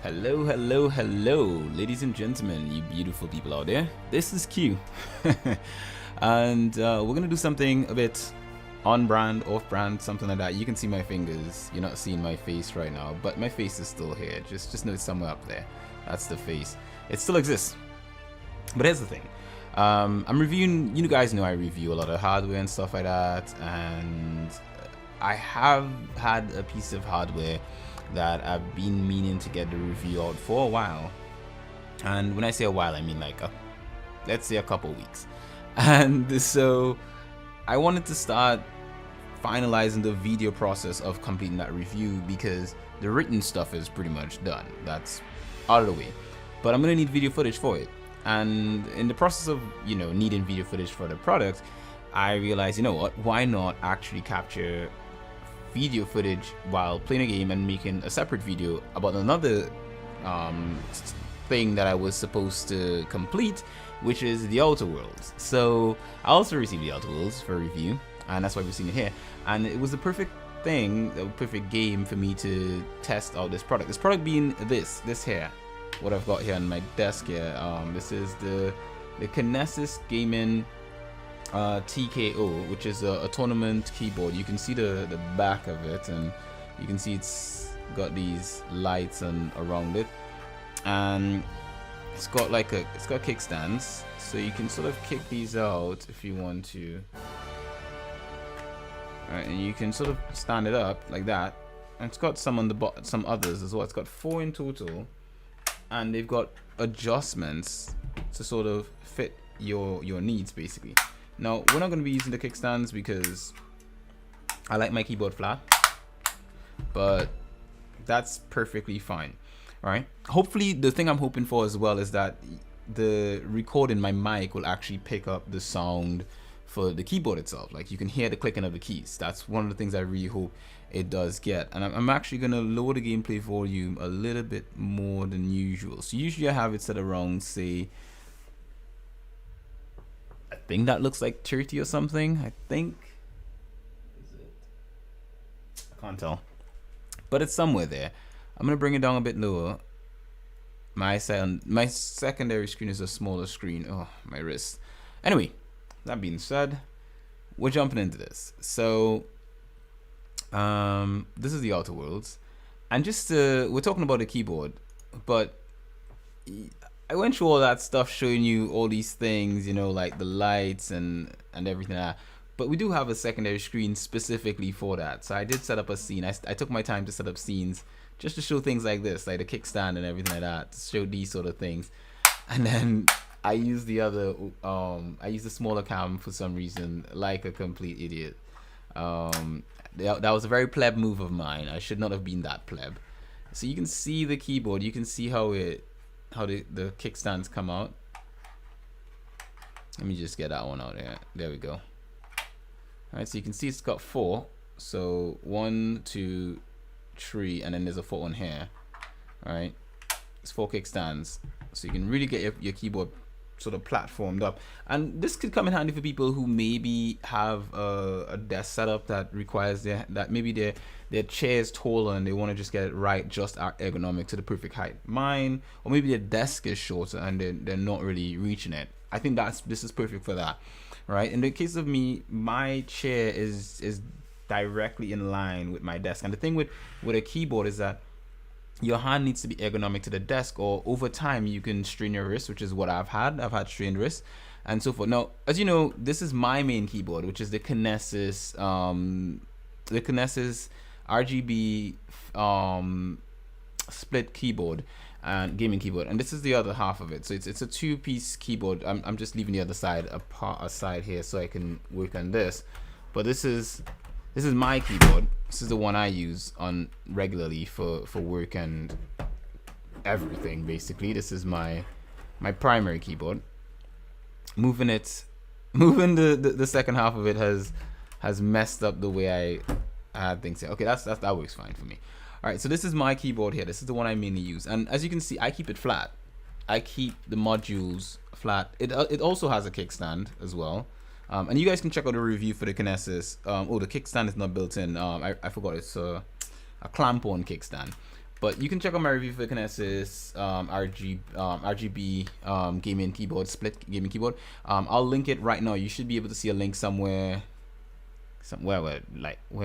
Hello, hello, hello, ladies and gentlemen, you beautiful people out there. This is Q, and we're gonna do something a bit on-brand, off-brand, something like that. You can see my fingers. You're not seeing my face right now, but my face is still here. Just know it's somewhere up there. That's the face. It still exists. But here's the thing. I'm reviewing. You guys know I review a lot of hardware and stuff like that, and I have had a piece of hardware that I've been meaning to get the review out for a while. And when I say a while, I mean like let's say a couple weeks. And so I wanted to start finalizing the video process of completing that review, because the written stuff is pretty much done. That's out of the way. But I'm gonna need video footage for it. And in the process of, needing video footage for the product, I realized, you know what, why not actually capture video footage while playing a game and making a separate video about another thing that I was supposed to complete, which is the Outer Worlds. So I also received the Outer Worlds for review, and that's why we're seeing it here. And it was the perfect thing, the perfect game for me to test out this product. This product being this here, what I've got here on my desk here. This is the Kinesis gaming TKO, which is a tournament keyboard. You can see the back of it, and you can see it's got these lights and around it, and it's got kickstands, so you can sort of kick these out if you want to. Alright, and you can sort of stand it up like that, and it's got some on the bottom, some others as well. It's got 4 in total, and they've got adjustments to sort of fit your needs basically. Now, we're not going to be using the kickstands because I like my keyboard flat, but that's perfectly fine. Right? Hopefully, the thing I'm hoping for as well is that the recording, my mic will actually pick up the sound for the keyboard itself. Like, you can hear the clicking of the keys. That's one of the things I really hope it does get. And I'm actually going to lower the gameplay volume a little bit more than usual. So usually I have it set around, say, I think that looks like 30 or something. I think. Is it? I can't tell, but it's somewhere there. I'm gonna bring it down a bit lower. My secondary screen is a smaller screen. Oh, my wrist. Anyway, that being said, we're jumping into this. So, this is the Outer Worlds, and we're talking about the keyboard, but I went through all that stuff showing you all these things, like the lights and everything like that. But we do have a secondary screen specifically for that. So I did set up a scene. I took my time to set up scenes just to show things like this, like the kickstand and everything like that, to show these sort of things. And then I used the smaller cam for some reason, like a complete idiot. That was a very pleb move of mine. I should not have been that pleb. So you can see the keyboard. You can see how the kickstands come out. Let me just get that one out there. There we go. Alright, so you can see it's got 4. So 1, 2, 3, and then there's a 4th one here. Alright, it's 4 kickstands. So you can really get your keyboard sort of platformed up. And this could come in handy for people who maybe have a desk setup that requires that maybe their chair is taller and they want to just get it right, just ergonomic to the perfect height. Mine, or maybe their desk is shorter and they're not really reaching it. I think this is perfect for that, right? In the case of me, my chair is directly in line with my desk. And the thing with a keyboard is that your hand needs to be ergonomic to the desk, or over time you can strain your wrist, which is what I've had strained wrists and so forth. Now, as you know, this is my main keyboard, which is the Kinesis RGB split keyboard and gaming keyboard, and this is the other half of it. So it's a 2-piece keyboard. I'm just leaving the other side aside here so I can work on this. But this is my keyboard. This is the one I use on regularly for work and everything basically. This is my primary keyboard. Moving the second half of it has messed up the way I had things here. Okay, that works fine for me. All right, so this is my keyboard here. This is the one I mainly use, and as you can see, I keep it flat. I keep the modules flat. It also has a kickstand as well. And you guys can check out the review for the Kinesis. Oh, the kickstand is not built in. I forgot, it's a clamp-on kickstand. But you can check out my review for Kinesis RGB gaming keyboard, split gaming keyboard. I'll link it right now. You should be able to see a link somewhere. Somewhere where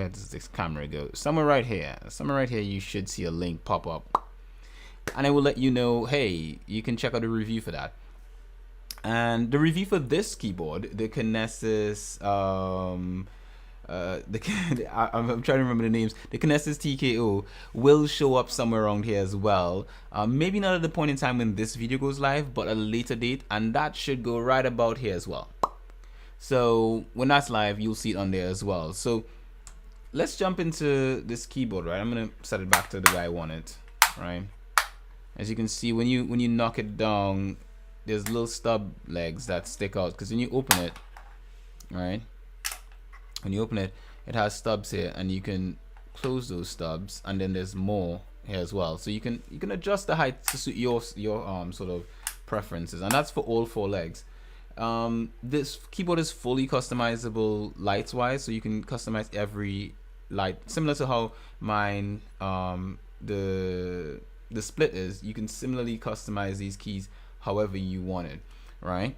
does this camera go? Somewhere right here. Somewhere right here you should see a link pop up. And I will let you know, hey, you can check out the review for that. And the review for this keyboard, the Kinesis, I'm trying to remember the names. The Kinesis TKO will show up somewhere around here as well. Maybe not at the point in time when this video goes live, but at a later date, and that should go right about here as well. So when that's live, you'll see it on there as well. So let's jump into this keyboard, right? I'm gonna set it back to the way I want it, right? As you can see, when you knock it down, there's little stub legs that stick out, because when you open it, right, when you open it, it has stubs here, and you can close those stubs, and then there's more here as well. So you can adjust the height to suit your sort of preferences, and that's for all 4 legs. This keyboard is fully customizable lights wise, so you can customize every light, similar to how mine the split is. You can similarly customize these keys however you want it, right?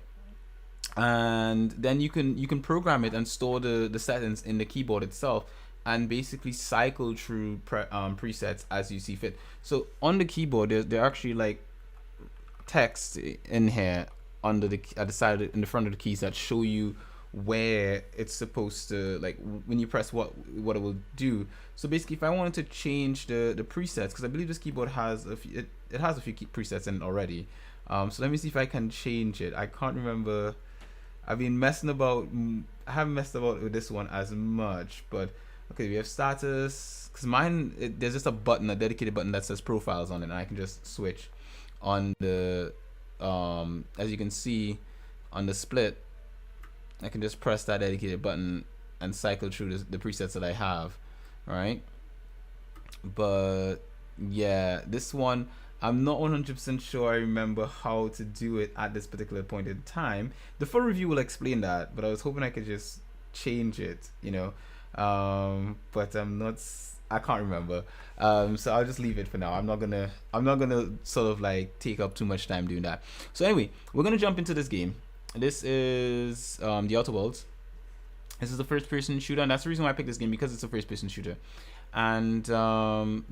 And then you can program it and store the settings in the keyboard itself, and basically cycle through presets as you see fit. So on the keyboard, there are actually like text in here under at the side in the front of the keys that show you where it's supposed to, like, when you press what it will do. So basically, if I wanted to change the presets, because I believe this keyboard has a few, it has a few presets in it already. So let me see if I can change it. I can't remember. I've been messing about. I haven't messed about with this one as much, but okay, we have status. Because mine, there's just a button, a dedicated button that says profiles on it, and I can just switch on the. As you can see on the split, I can just press that dedicated button and cycle through the presets that I have, right? But yeah, this one, I'm not 100% sure I remember how to do it at this particular point in time. The full review will explain that, but I was hoping I could just change it, you know. But I can't remember. So I'll just leave it for now. I'm not gonna sort of like take up too much time doing that. So anyway, we're gonna jump into this game. This is The Outer Worlds. This is a first-person shooter, and that's the reason why I picked this game, because it's a first-person shooter. And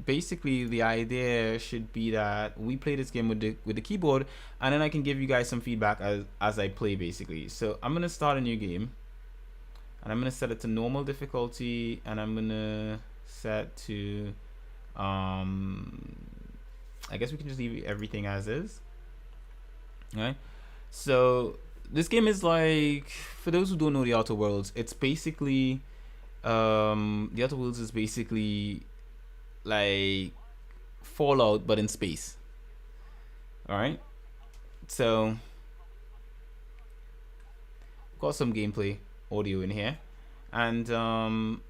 basically, the idea should be that we play this game with the keyboard, and then I can give you guys some feedback as I play, basically. So I'm gonna start a new game, and I'm gonna set it to normal difficulty, and I'm gonna set to I guess we can just leave everything as is. All right. So this game is like, for those who don't know The Outer Worlds, it's basically The Outer Worlds is basically like Fallout but in space. All right. So got some gameplay audio in here, and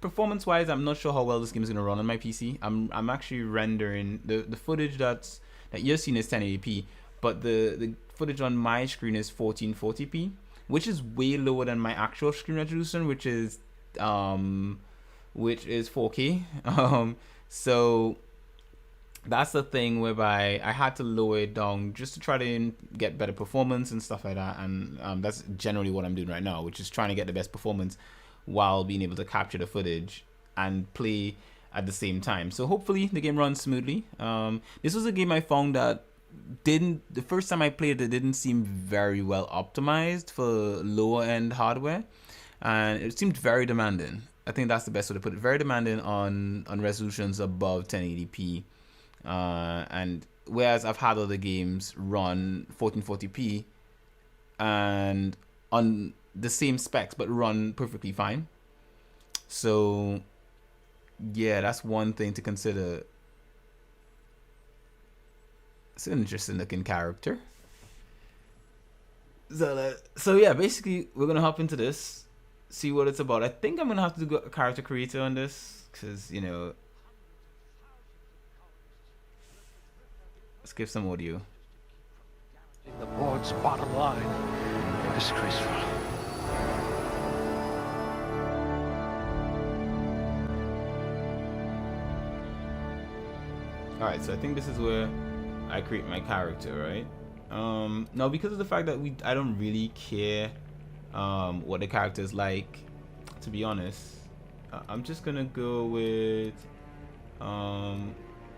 performance wise, I'm not sure how well this game is going to run on my PC. I'm actually rendering the footage that you're seeing is 1080p, but the footage on my screen is 1440p, which is way lower than my actual screen resolution, which is 4K. So that's the thing whereby I had to lower it down just to try to get better performance and stuff like that. And that's generally what I'm doing right now, which is trying to get the best performance while being able to capture the footage and play at the same time. So hopefully the game runs smoothly. This was a game I found that the first time I played it didn't seem very well optimized for lower end hardware, and it seemed very demanding. I think that's the best way to put it. Very demanding on resolutions above 1080p. And whereas I've had other games run 1440p and on the same specs but run perfectly fine. So yeah, that's one thing to consider. It's an interesting looking character. So yeah, basically we're gonna hop into this, see what it's about. I think I'm gonna have to do a character creator on this, because, you know, let's give some audio. The board's bottom line. Disgraceful. Alright, so I think this is where I create my character, right? Now because of the fact that I don't really care what the character is like, to be honest, I'm just gonna go with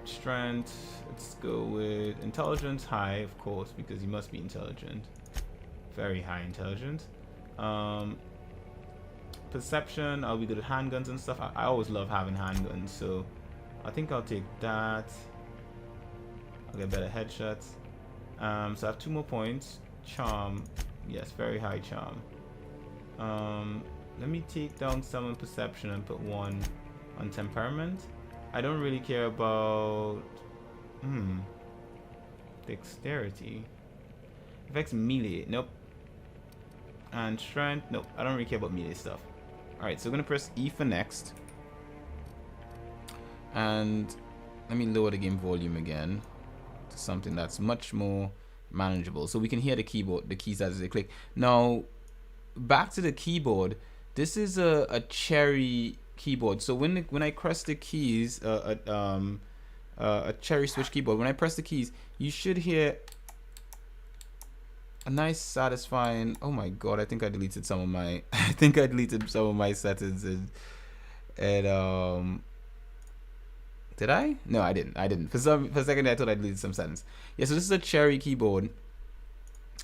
strength. Let's go with intelligence high, of course, because you must be intelligent. Very high intelligence. Perception, I'll be good at handguns and stuff. I always love having handguns, so I think I'll take that. I'll get better headshots. So I have 2 more points. Charm, yes, very high charm. Let me take down some on perception and put 1 on temperament. I don't really care about dexterity. Affects melee, nope. And strength, nope. I don't really care about melee stuff. Alright, so we're gonna press E for next. And let me lower the game volume again to something that's much more manageable, so we can hear the keyboard, the keys as they click. Now, back to the keyboard. This is a cherry keyboard. So when I press the keys, a cherry switch keyboard. When I press the keys, you should hear a nice, satisfying. Oh my god! I think I deleted some of my. I think I deleted some of my settings and did I? No, I didn't. I didn't. For a second, I thought I deleted some settings. Yeah. So this is a cherry keyboard,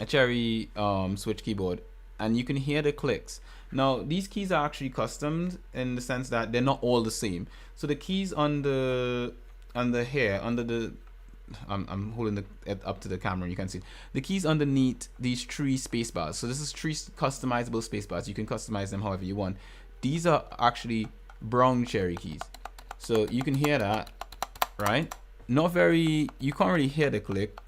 a cherry switch keyboard, and you can hear the clicks. Now these keys are actually customed in the sense that they're not all the same. So the keys on the here under the I'm holding it up to the camera and you can see the keys underneath these 3 space bars. So this is 3 customizable space bars. You can customize them however you want. These are actually brown cherry keys. So you can hear that, right? Not very, you can't really hear the click.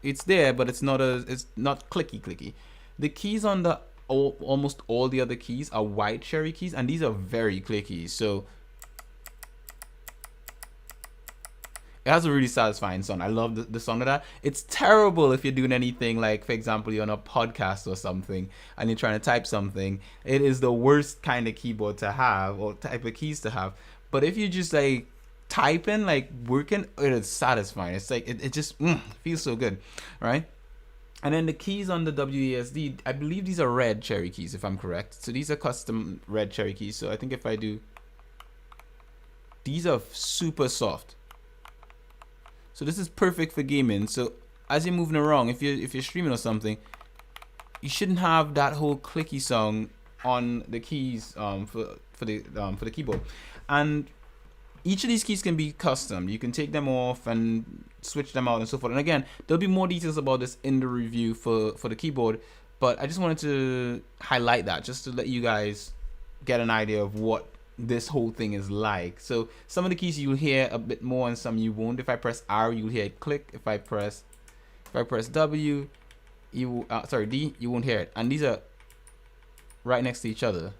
It's there, but it's not clicky. The keys on the almost all the other keys are white cherry keys, and these are very clicky. So it has a really satisfying sound. I love the sound of that. It's terrible if you're doing anything like, for example, you're on a podcast or something and you're trying to type something. It is the worst kind of keyboard to have, or type of keys to have. But if you just like typing, like working, it is satisfying. It's like it just feels so good, right? And then the keys on the WASD, I believe these are red cherry keys, if I'm correct. So these are custom red cherry keys. So I think if I do, these are super soft. So this is perfect for gaming. So as you're moving around, if you're streaming or something, you shouldn't have that whole clicky sound on the keys for the keyboard. And each of these keys can be custom. You can take them off and switch them out and so forth. And again, there'll be more details about this in the review for the keyboard. But I just wanted to highlight that just to let you guys get an idea of what this whole thing is like. So some of the keys you'll hear a bit more and some you won't. If I press R, you'll hear it click. If I press W, D, you won't hear it. And these are right next to each other.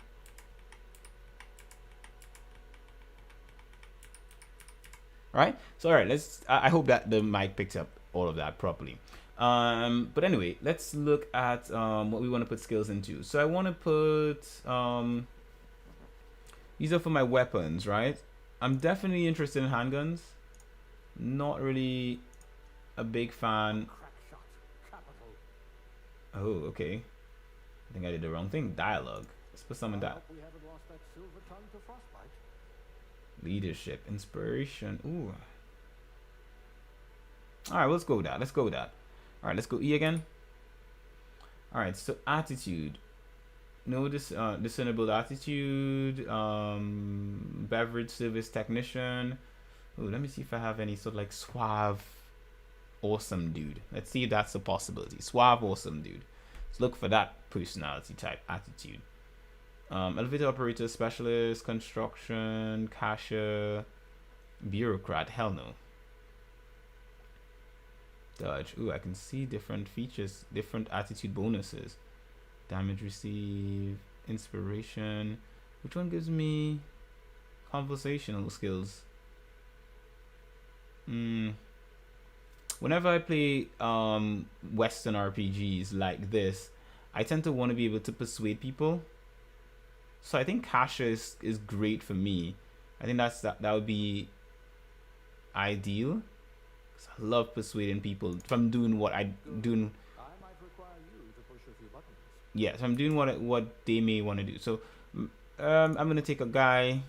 Right? So all right, I hope that the mic picked up all of that properly. But anyway, let's look at what we want to put skills into. So I want to put these are for my weapons, right? I'm definitely interested in handguns. Not really a big fan. Oh, okay. I think I did the wrong thing. Dialogue. Let's put some of that. Leadership, inspiration. Ooh. All right, let's go with that. All right, let's go E again. All right, so attitude. No discernible attitude. Beverage service technician. Ooh, let me see if I have any sort of like suave, awesome dude. Let's see if that's a possibility. Suave, awesome dude. Let's look for that personality type, attitude. Elevator operator, specialist, construction, cashier, bureaucrat. Hell no. Dodge. Ooh, I can see different features, different attitude bonuses. Damage received, inspiration. Which one gives me conversational skills? Whenever I play Western RPGs like this, I tend to want to be able to persuade people. So I think cashier is great for me. I think that would be ideal. I love persuading people from doing what I doing. Yeah, so I'm doing what they may want to do. So I'm gonna take a guy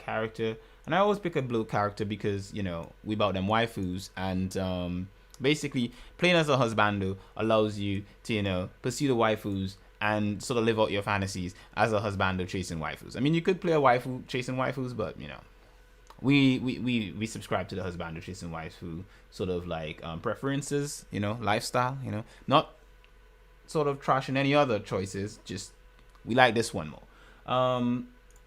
character, and I always pick a blue character because, you know, we about them waifus, and basically playing as a husbando allows you to, you know, pursue the waifus and sort of live out your fantasies as a husbando chasing waifus. I mean, you could play a waifu chasing waifus, but you know, we subscribe to the husbando chasing waifu sort of like preferences, you know, lifestyle, you know, not sort of trashing any other choices, just we like this one more.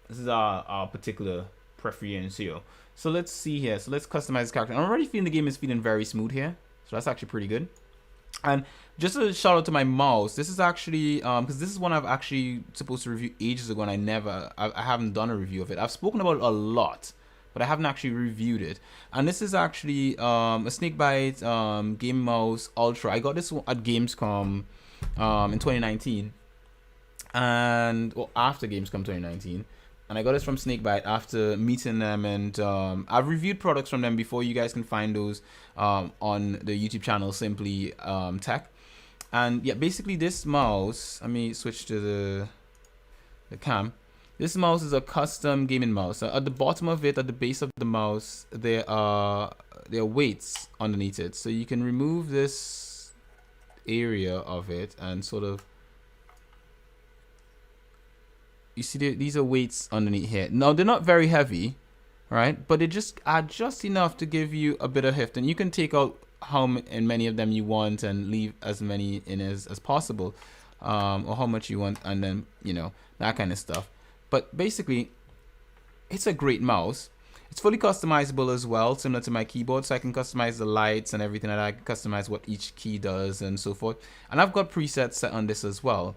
This is our particular preference here. So let's see here. So let's customize this character. I'm already feeling the game is feeling very smooth here, so that's actually pretty good. And just a shout out to my mouse. This is actually because this is one I've actually supposed to review ages ago, and I haven't done a review of it. I've spoken about it a lot, but I haven't actually reviewed it. And this is actually a Snakebyte Game Mouse Ultra. I got this one at Gamescom in 2019, and well, after Gamescom 2019, and I got this from Snakebyte after meeting them, and I've reviewed products from them before. You guys can find those on the YouTube channel, Simply Tech. And yeah, basically this mouse, let me switch to the cam. This mouse is a custom gaming mouse. At the bottom of it, at the base of the mouse, there are weights underneath it, so you can remove this area of it and sort of, you see these are weights underneath here. Now they're not very heavy, right, but they just are just enough to give you a bit of heft, and you can take out how many of them you want and leave as many in as possible, or how much you want, and then, you know, that kind of stuff. But basically it's a great mouse. It's fully customizable as well, similar to my keyboard, so I can customize the lights and everything, and I can customize what each key does and so forth. And I've got presets set on this as well.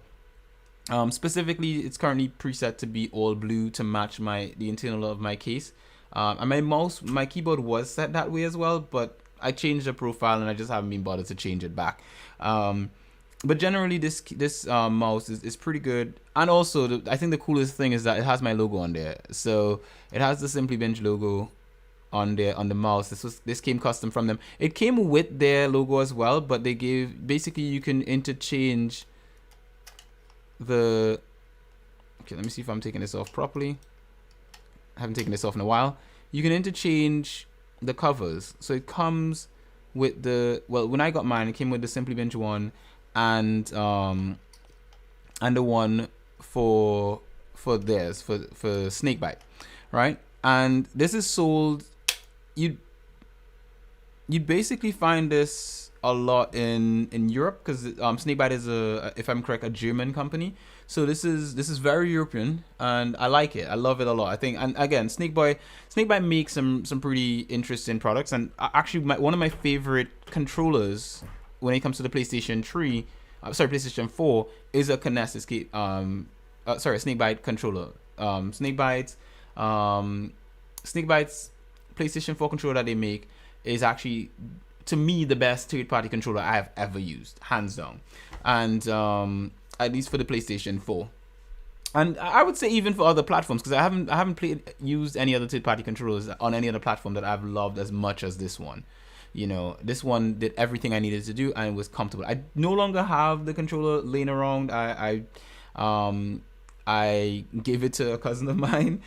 Specifically, it's currently preset to be all blue to match the internal of my case. And my keyboard was set that way as well, but I changed the profile and I just haven't been bothered to change it back. But generally, this mouse is pretty good. And also, I think the coolest thing is that it has my logo on there. So it has the Simply Binge logo on there on the mouse. This came custom from them. It came with their logo as well, but they gave, basically you can interchange the, okay, let me see if I'm taking this off properly. I haven't taken this off in a while. You can interchange the covers. So it comes with the, well, when I got mine, it came with the Simply Binge one and the one for Snakebyte, right? And this is sold, you'd basically find this a lot in Europe, because Snakebyte is if I'm correct, a German company. So this is very European, and I like it. I love it a lot. I think, and again, Snakebyte makes some pretty interesting products. And actually, one of my favorite controllers when it comes to the PlayStation 3, PlayStation 4, is a Kinesis Snakebyte controller. Snakebyte's PlayStation 4 controller that they make is actually, to me, the best third-party controller I have ever used, hands down. And at least for the PlayStation 4, and I would say even for other platforms, because I haven't used any other third-party controllers on any other platform that I've loved as much as this one. You know, this one did everything I needed to do, and it was comfortable. I no longer have the controller laying around. I gave it to a cousin of mine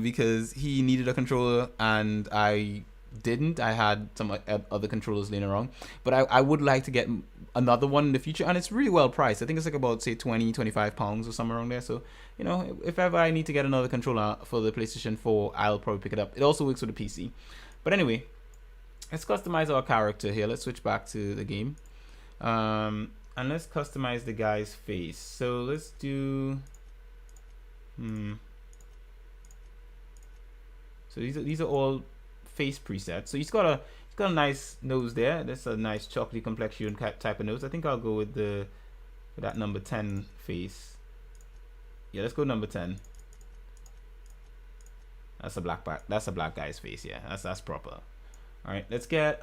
because he needed a controller and I didn't. I had some other controllers laying around, but I would like to get another one in the future, and it's really well priced. I think it's like about, say, 20-25 pounds or somewhere around there. So, you know, if ever I need to get another controller for the PlayStation 4, I'll probably pick it up. It also works with the PC. But anyway, let's customize our character here. Let's switch back to the game, and let's customize the guy's face. So let's do so these are all face presets. So he's got a nice nose there. That's a nice chocolatey complexion type of nose. I think I'll go with that number 10 face. Yeah, let's go number 10. That's a black guy's face. Yeah, that's proper. All right, let's get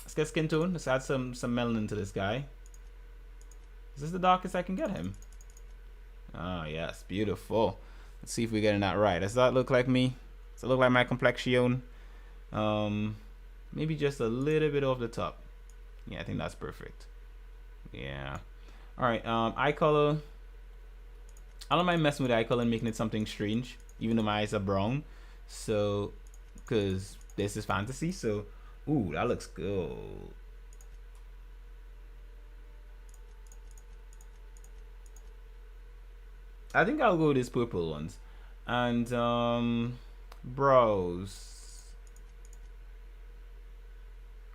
skin tone. Let's add some melanin to this guy. Is this the darkest I can get him? Oh yes, beautiful. Let's see if we're getting that right. Does that look like me? Does it look like my complexion? maybe just a little bit off the top. Yeah, I think that's perfect. Yeah. All right. Eye color. I don't mind messing with eye color and making it something strange, even though my eyes are brown. So, because this is fantasy. So, ooh, that looks good. I think I'll go with these purple ones. And brows.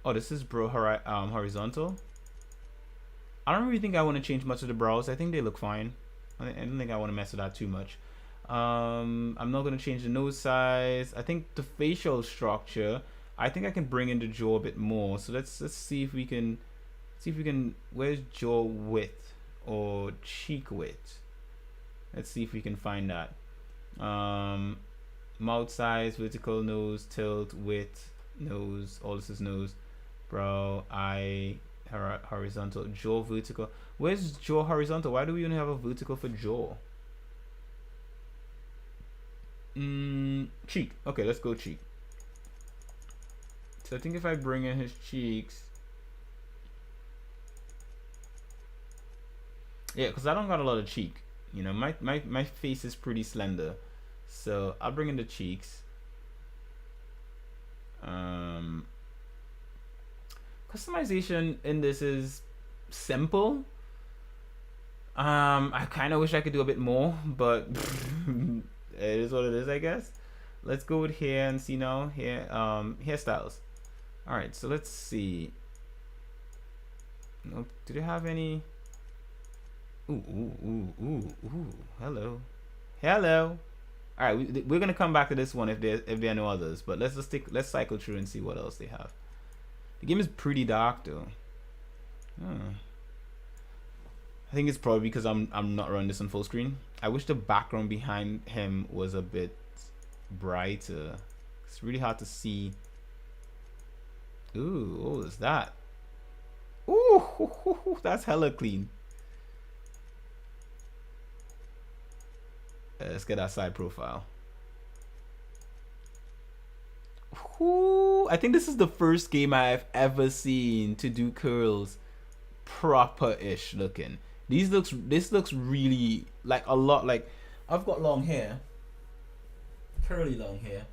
Oh, this is horizontal. I don't really think I want to change much of the brows. I think they look fine. I don't think I want to mess with that too much. I'm not going to change the nose size. I think the facial structure, I think I can bring in the jaw a bit more. So let's see if we can where's jaw width or cheek width? Let's see if we can find that. Mouth size, vertical nose, tilt, width, nose, all this is nose, brow, eye, horizontal, jaw, vertical. Where's jaw horizontal? Why do we only have a vertical for jaw? Cheek. Okay, let's go cheek. So I think if I bring in his cheeks, yeah, because I don't got a lot of cheek. You know, my face is pretty slender, so I'll bring in the cheeks. Customization in this is simple. I kind of wish I could do a bit more, but it is what it is, I guess. Let's go with hair and see now. Hair, hairstyles. All right, so let's see. Nope. Do they have any? Ooh. Hello. All right, we're gonna come back to this one if there are no others. But let's cycle through and see what else they have. The game is pretty dark though. I think it's probably because I'm not running this on full screen. I wish the background behind him was a bit brighter. It's really hard to see. Ooh, what is that? Ooh, that's hella clean. Let's get that side profile. Ooh, I think this is the first game I've ever seen to do curls proper-ish looking. This looks really like a lot like I've got long hair, curly long hair,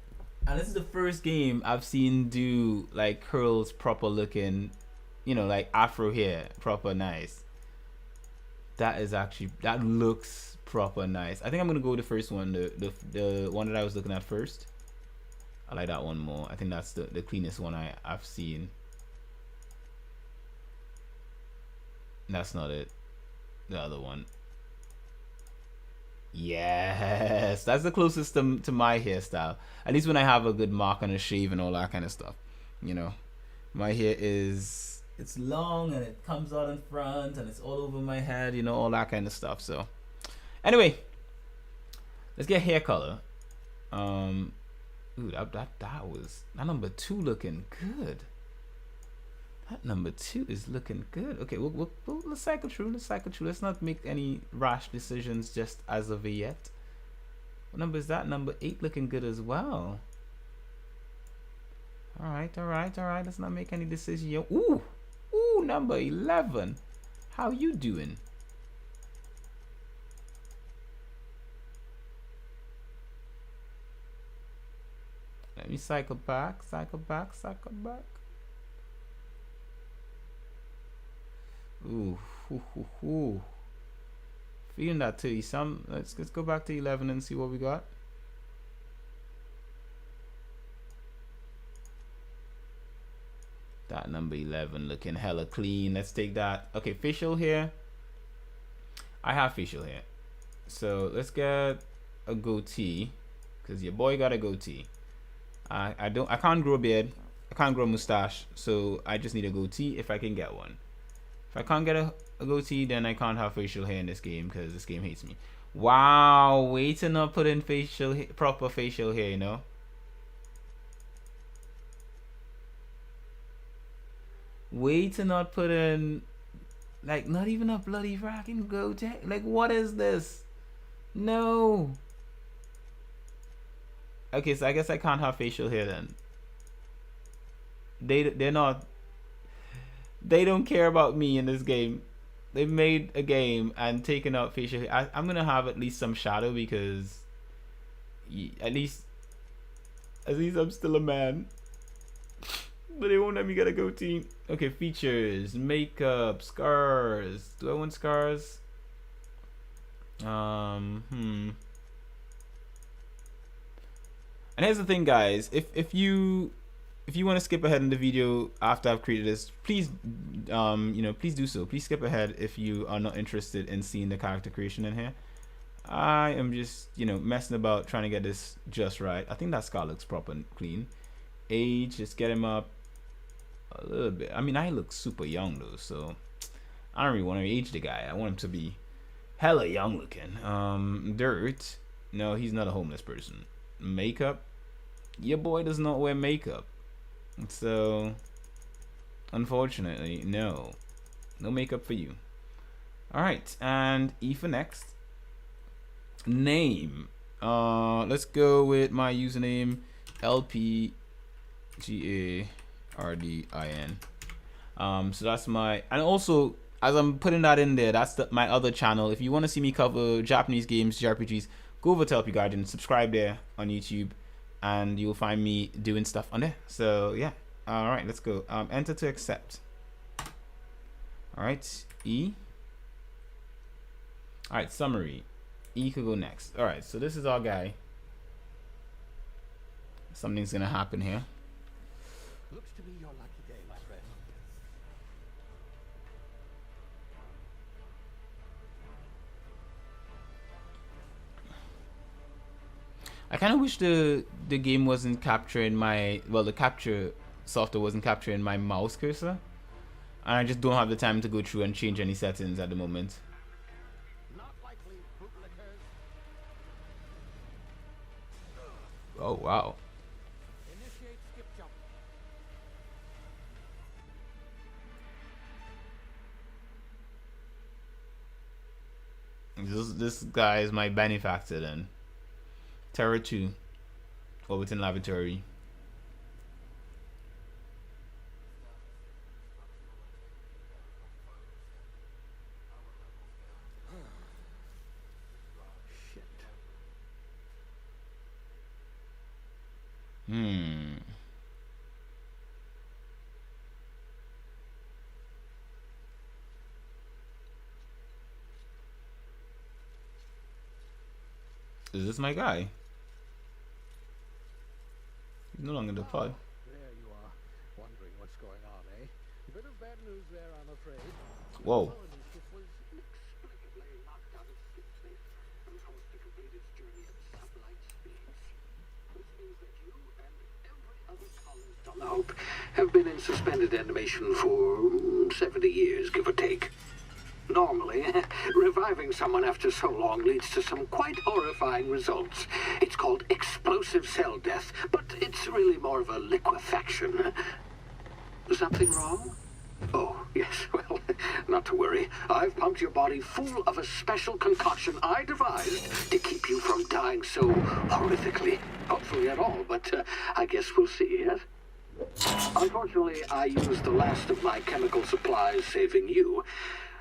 and this is the first game I've seen do like curls proper looking, you know, like afro hair proper nice. That looks proper nice. I think I'm gonna go with the first one, the one that I was looking at first. I like that one more. I think that's the cleanest one I've seen. That's not it. The other one. Yes, that's the closest to my hairstyle. At least when I have a good mark on a shave and all that kind of stuff. You know, my hair it's long and it comes out in front and it's all over my head. You know, all that kind of stuff. So, anyway, let's get hair color. Ooh, that was number 2 looking good. That number 2 is looking good. Okay, let's cycle through. Let's not make any rash decisions just as of yet. What number is that? Number 8 looking good as well. All right. Let's not make any decision. Ooh, number 11. How you doing? Let me cycle back. Ooh. Feeling that too. Let's go back to 11 and see what we got. That number 11 looking hella clean. Let's take that. Okay, facial hair. I have facial hair, so let's get a goatee because your boy got a goatee. I can't grow a beard. I can't grow a mustache, so I just need a goatee if I can get one. If I can't get a goatee, then I can't have facial hair in this game because this game hates me. Wow, way to not put in proper facial hair, you know? Way to not put in, like, not even a bloody fucking goatee. Like, what is this? No. Okay, so I guess I can't have facial hair then. they're not, they don't care about me in this game. They've made a game and taken out facial. I'm gonna have at least some shadow because at least I'm still a man. But they won't let me get a goatee. Okay, features, makeup, scars. Do I want scars? And here's the thing, guys. If you want to skip ahead in the video after I've created this, please please do so. Please skip ahead if you are not interested in seeing the character creation in here. I am just messing about trying to get this just right. I think that scar looks proper and clean. Age, just get him up a little bit. I mean, I look super young though, so I don't really want to age the guy. I want him to be hella young looking. Dirt, no, he's not a homeless person. Makeup, your boy does not wear makeup, so unfortunately no makeup for you. All right, and E for next. Name, let's go with my username LPGARDIN. So that's my, and also as I'm putting that in there, that's my other channel. If you want to see me cover Japanese games, JRPGs, go over to LP Guardian, subscribe there on YouTube, and you'll find me doing stuff on there. So yeah, all right, let's go. Enter to accept. All right, E. All right, summary. E could go next. All right, so this is our guy. Something's gonna happen here. Looks to be your lucky day, my friend. I kind of wish the game wasn't capturing my, well, the capture software wasn't capturing my mouse cursor, and I just don't have the time to go through and change any settings at the moment. Not likely, bootlickers. Oh wow. Initiate skip jump. This guy is my benefactor then. Terror 2, Orbiting Laboratory. Shit. Is this my guy? He's no longer deployed. There you are, wondering what's going on, eh? A bit of bad news there, I'm afraid. Whoa. Your ship was inexplicably knocked out of space and forced to complete its journey at sublight speeds. This means that you and every other colonist on the Hope have been in suspended animation for 70 years, give or take. Normally, reviving someone after so long leads to some quite horrifying results. It's called explosive cell death, but it's really more of a liquefaction. Something wrong? Oh, yes, well, not to worry. I've pumped your body full of a special concoction I devised to keep you from dying so horrifically. Hopefully at all, but I guess we'll see, yes? Unfortunately, I used the last of my chemical supplies saving you.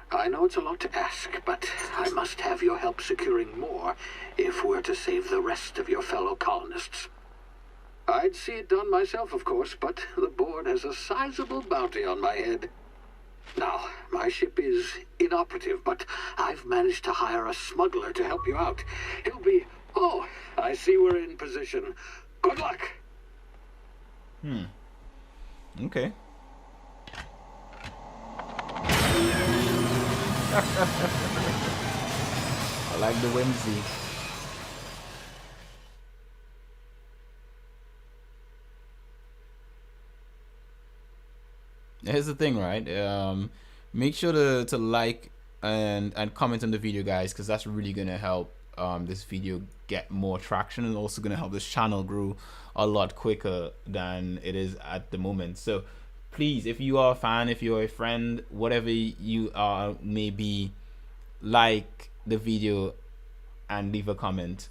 I know it's a lot to ask, but I must have your help securing more if we're to save the rest of your fellow colonists. I'd see it done myself, of course, but the board has a sizable bounty on my head. Now, my ship is inoperative, but I've managed to hire a smuggler to help you out. He'll be... Oh, I see we're in position. Good luck! Okay. I like the whimsy. Here's the thing, right? Make sure to like and comment on the video, guys, because that's really gonna help this video get more traction, and also gonna help this channel grow a lot quicker than it is at the moment. So please, if you are a fan, if you're a friend, whatever you are, maybe like the video and leave a comment.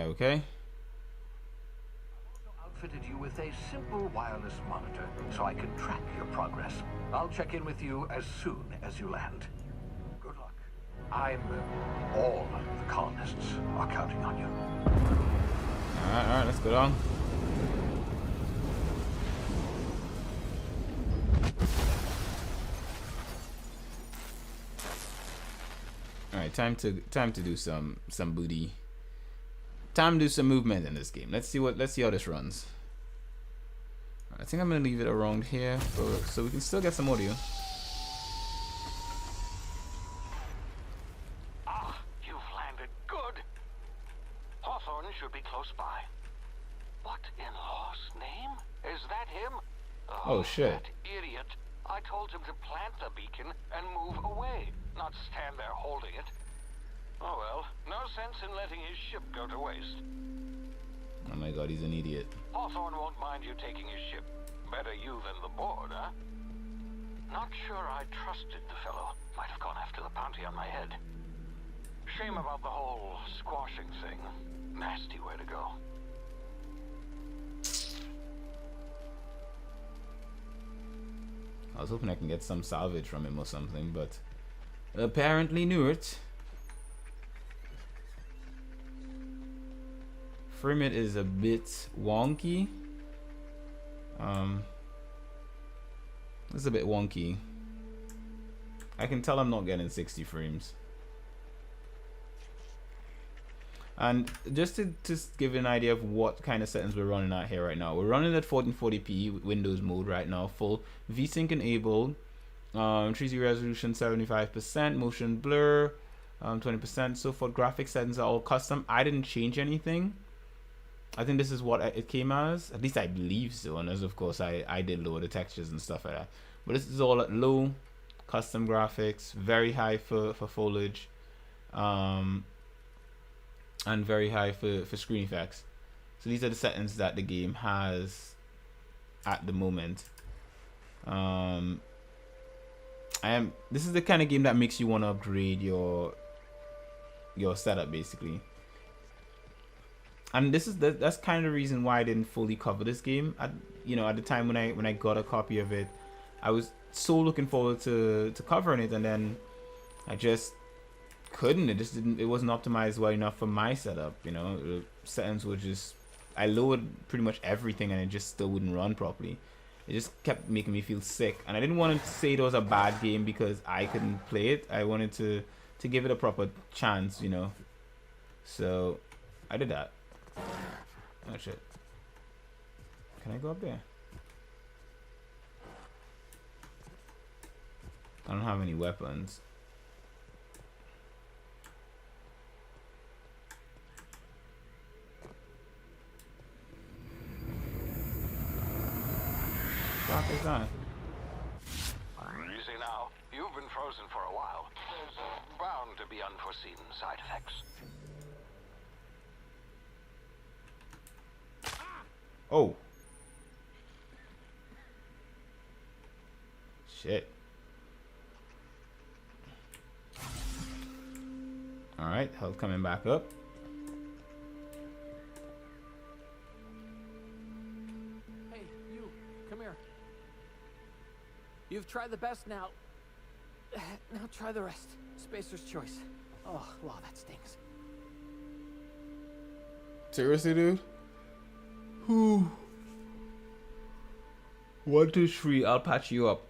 Okay. Outfitted you with a simple wireless monitor so I can track your progress. I'll check in with you as soon as you land. Good luck. All the colonists are counting on you. Alright, let's go down. Alright, time to do some booty. Time to do some movement in this game. Let's see how this runs. I think I'm gonna leave it around here so we can still get some audio. Ah, you've landed good. Hawthorne should be close by. What in Law's name? Is that him? Oh shit. That idiot. I told him to plant the beacon and move away, not stand there holding it. Oh well, no sense in letting his ship go to waste. Oh my god, he's an idiot. Hawthorne won't mind you taking his ship. Better you than the board, huh? Not sure I trusted the fellow. Might have gone after the bounty on my head. Shame about the whole squashing thing. Nasty way to go. I was hoping I can get some salvage from him or something, but apparently not. Frame rate is a bit wonky. It's a bit wonky. I can tell I'm not getting 60 frames. And just to give you an idea of what kind of settings we're running at here right now, we're running at 1440p Windows mode right now, full VSync enabled, 3D resolution 75%, motion blur 20%, so forth. Graphic settings are all custom. I didn't change anything. I think this is what it came as, at least I believe so, and as of course I did lower the textures and stuff like that. But this is all at low, custom graphics, very high for foliage, and very high for screen effects. So these are the settings that the game has at the moment. This is the kind of game that makes you want to upgrade your setup basically. And that's kind of the reason why I didn't fully cover this game at the time when I got a copy of it. I was so looking forward to covering it, and then I just couldn't. It wasn't optimized well enough for my setup. The settings were just, I lowered pretty much everything and it just still wouldn't run properly. It just kept making me feel sick, and I didn't want to say it was a bad game because I couldn't play it. I wanted to give it a proper chance, so I did that. Oh shit. Can I go up there? I don't have any weapons. What is that? You see now, you've been frozen for a while. There's bound to be unforeseen side effects. Oh. Shit. Alright, health coming back up. Hey, you, come here. You've tried the best now. Now try the rest. Spacer's choice. Oh, wow, that stings. Seriously, dude? Whew. 1, 2, 3. I'll patch you up.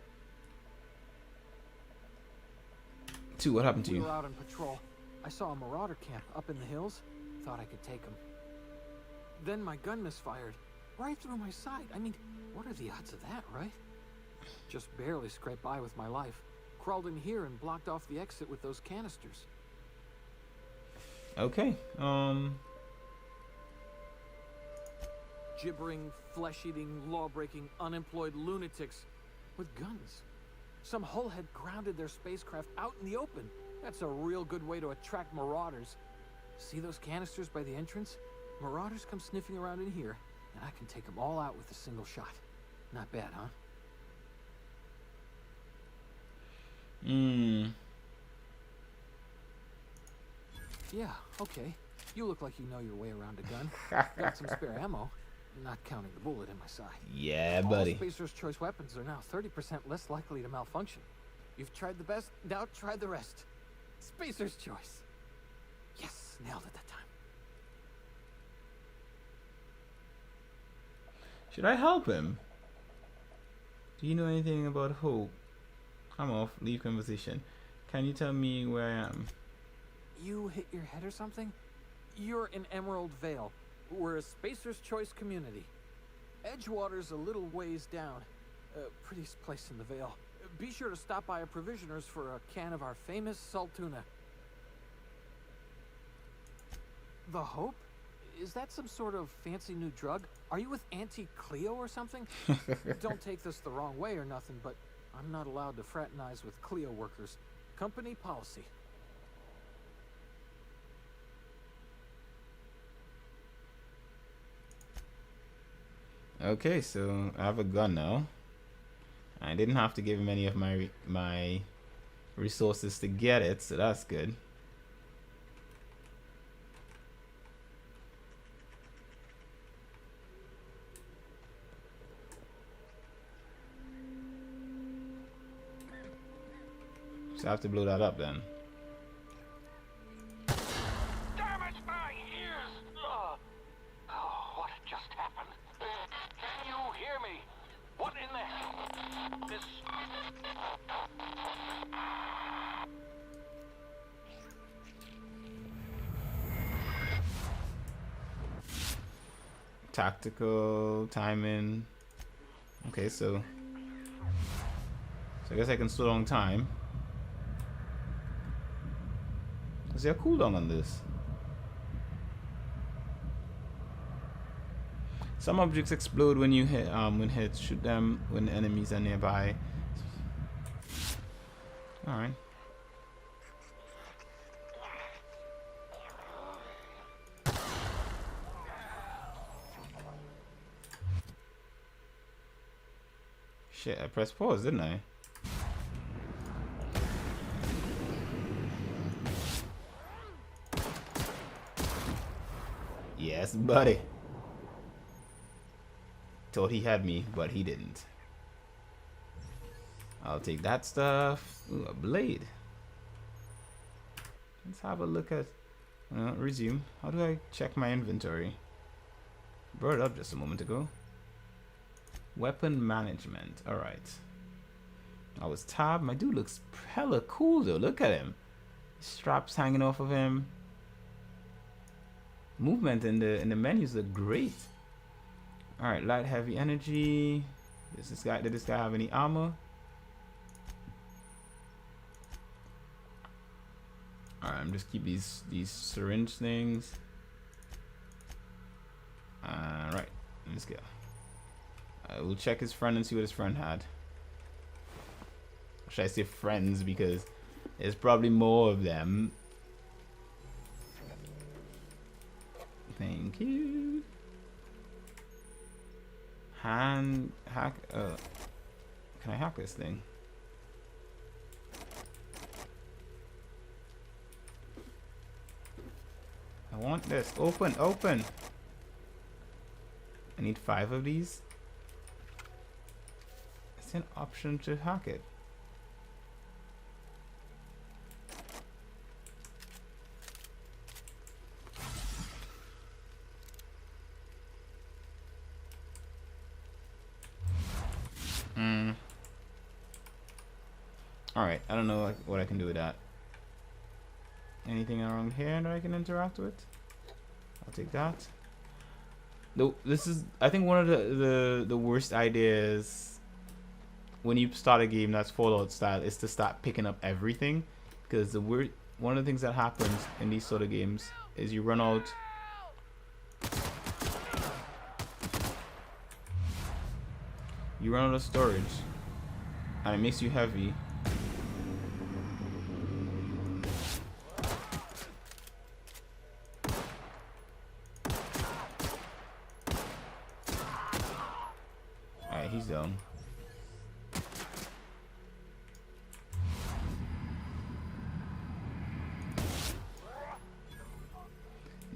2. What happened to We you? were out on patrol. I saw a marauder camp up in the hills. Thought I could take him. Then my gun misfired. Right through my side. I mean, what are the odds of that, right? Just barely scraped by with my life. Crawled in here and blocked off the exit with those canisters. Okay. Gibbering, flesh-eating, law-breaking, unemployed lunatics with guns. Some hullhead grounded their spacecraft out in the open. That's a real good way to attract marauders. See those canisters by the entrance? Marauders come sniffing around in here, and I can take them all out with a single shot. Not bad, huh? Yeah, okay. You look like you know your way around a gun. Got some spare ammo, not counting the bullet in my side. Yeah, All buddy. Spacer's Choice weapons are now 30% less likely to malfunction. You've tried the best, now try the rest. Spacer's Choice. Yes, nailed it that time. Should I help him? Do you know anything about Hope? I'm off. Leave conversation. Can you tell me where I am? You hit your head or something? You're in Emerald Vale. We're a Spacer's Choice community. Edgewater's a little ways down. Prettiest place in the Vale. Be sure to stop by a provisioner's for a can of our famous salt tuna. The Hope? Is that some sort of fancy new drug? Are you with Auntie Cleo or something? Don't take this the wrong way or nothing, but I'm not allowed to fraternize with Cleo workers. Company policy. Okay, so I have a gun now. I didn't have to give him any of my resources to get it, so that's good. So I have to blow that up then. Damn it, my ears! Oh, what just happened? Can you hear me? What in the hell? This... Tactical timing. Okay, so I guess I can slow down time. Is there a cooldown on this? Some objects explode when you hit shoot them when enemies are nearby. Alright. Shit, I pressed pause, didn't I? Yes, buddy. Thought he had me, but he didn't. I'll take that stuff. Ooh, a blade. Let's have a look at... resume. How do I check my inventory? Brought it up just a moment ago. Weapon management. Alright. I was tab. My dude looks hella cool though. Look at him. Straps hanging off of him. Movement in the menus look great. All right, light, heavy, energy. Did this guy have any armor? All right, I'm just keep these syringe things. All right, let's go. We'll check his friend and see what his friend had. Or should I say friends, because there's probably more of them. Thank you. Hand hack. Can I hack this thing? I want this. Open, open. I need 5 of these. It's an option to hack it. Alright, I don't know what I can do with that. Anything around here that I can interact with? I'll take that. No, this is, I think, one of the worst ideas when you start a game that's Fallout style is to start picking up everything, because one of the things that happens in these sort of games is you run out of storage and it makes you heavy. Alright, he's down.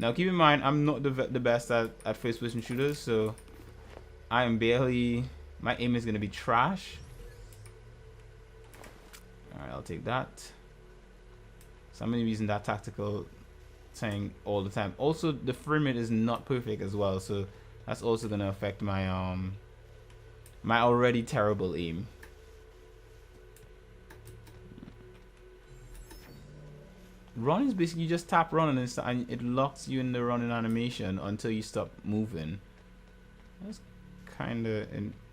Now keep in mind, I'm not the best at first person shooters, so I am barely, my aim is going to be trash. Alright, I'll take that. So I'm going to be using that tactical thing all the time. Also, the frame rate is not perfect as well, so that's also going to affect my my already terrible aim. Run is basically, you just tap run and it locks you in the running animation until you stop moving. That's kind of,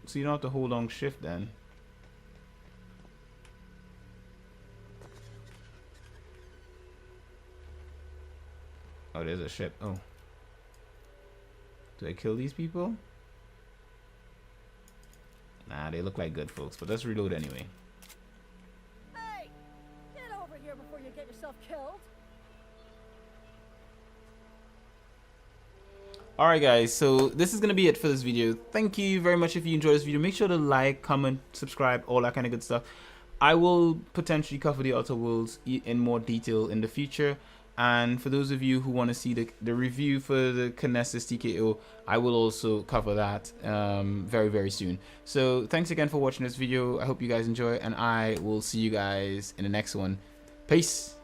so you don't have to hold on shift then. Oh, there's a ship. Oh. Do I kill these people? Nah, they look like good folks, but let's reload anyway. Hey! Get over here before you get yourself killed. Alright guys, so this is going to be it for this video. Thank you very much if you enjoyed this video. Make sure to like, comment, subscribe, all that kind of good stuff. I will potentially cover the Outer Worlds in more detail in the future. And for those of you who want to see the review for the Kinesis TKO, I will also cover that very, very soon. So thanks again for watching this video. I hope you guys enjoy, and I will see you guys in the next one. Peace.